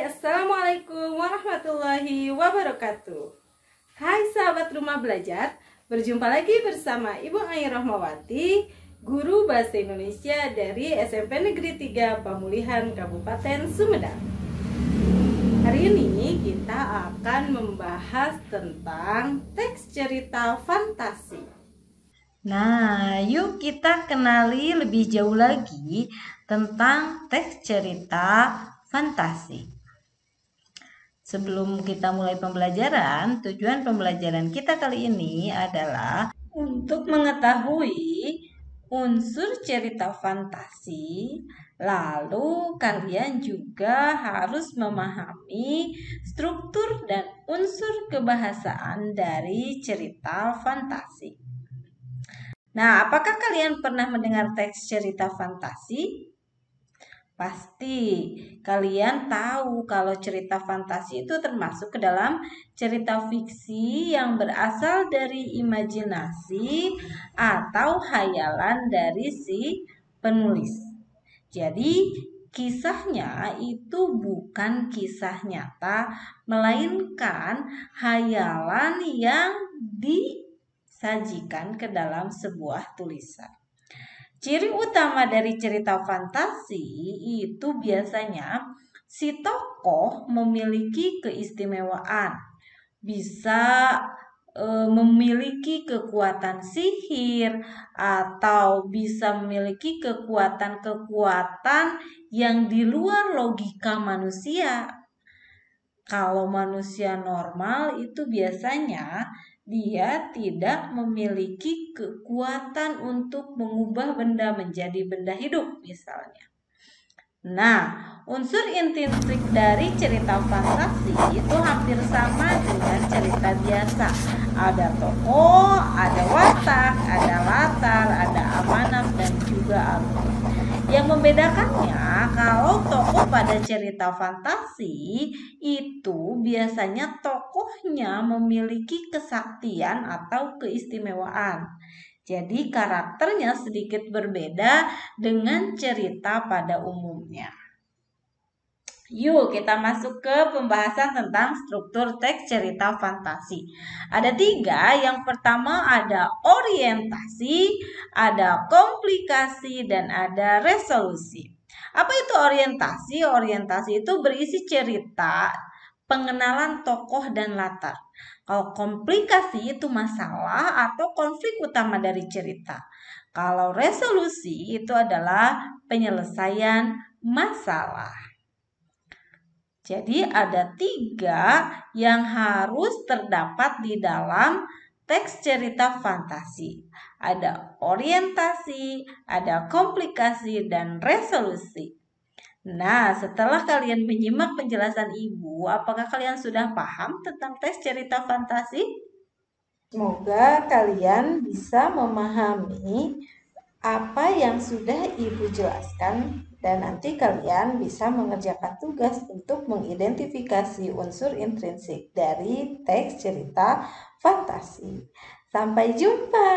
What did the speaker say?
Assalamualaikum warahmatullahi wabarakatuh. Hai sahabat rumah belajar, berjumpa lagi bersama Ibu Ai Rahmawati, guru Bahasa Indonesia dari SMP Negeri 3 Pamulihan Kabupaten Sumedang. Hari ini kita akan membahas tentang teks cerita fantasi. Nah, yuk kita kenali lebih jauh lagi tentang teks cerita fantasi. Sebelum kita mulai pembelajaran, tujuan pembelajaran kita kali ini adalah untuk mengetahui unsur cerita fantasi, lalu kalian juga harus memahami struktur dan unsur kebahasaan dari cerita fantasi. Nah, apakah kalian pernah mendengar teks cerita fantasi? Pasti kalian tahu kalau cerita fantasi itu termasuk ke dalam cerita fiksi yang berasal dari imajinasi atau hayalan dari si penulis. Jadi kisahnya itu bukan kisah nyata, melainkan hayalan yang disajikan ke dalam sebuah tulisan. Ciri utama dari cerita fantasi itu biasanya si tokoh memiliki keistimewaan, bisa memiliki kekuatan sihir atau bisa memiliki kekuatan-kekuatan yang di luar logika manusia. Kalau manusia normal itu biasanya dia tidak memiliki kekuatan untuk mengubah benda menjadi benda hidup misalnya. Nah, unsur intrinsik dari cerita fantasi itu hampir sama dengan cerita biasa. Ada tokoh, ada watak, ada latar, ada amanat, dan juga alur. Yang membedakannya, kalau tokoh pada cerita fantasi itu biasanya tokohnya memiliki kesaktian atau keistimewaan. Jadi karakternya sedikit berbeda dengan cerita pada umumnya. Yuk kita masuk ke pembahasan tentang struktur teks cerita fantasi. Ada 3, yang pertama ada orientasi, ada komplikasi, dan ada resolusi. Apa itu orientasi? Orientasi itu berisi cerita, pengenalan tokoh dan latar. Kalau komplikasi itu masalah atau konflik utama dari cerita. Kalau resolusi itu adalah penyelesaian masalah. Jadi ada 3 yang harus terdapat di dalam teks cerita fantasi. Ada orientasi, ada komplikasi, dan resolusi. Nah, setelah kalian menyimak penjelasan Ibu, apakah kalian sudah paham tentang teks cerita fantasi? Semoga kalian bisa memahami apa yang sudah Ibu jelaskan dan nanti kalian bisa mengerjakan tugas untuk mengidentifikasi unsur intrinsik dari teks cerita fantasi. Sampai jumpa.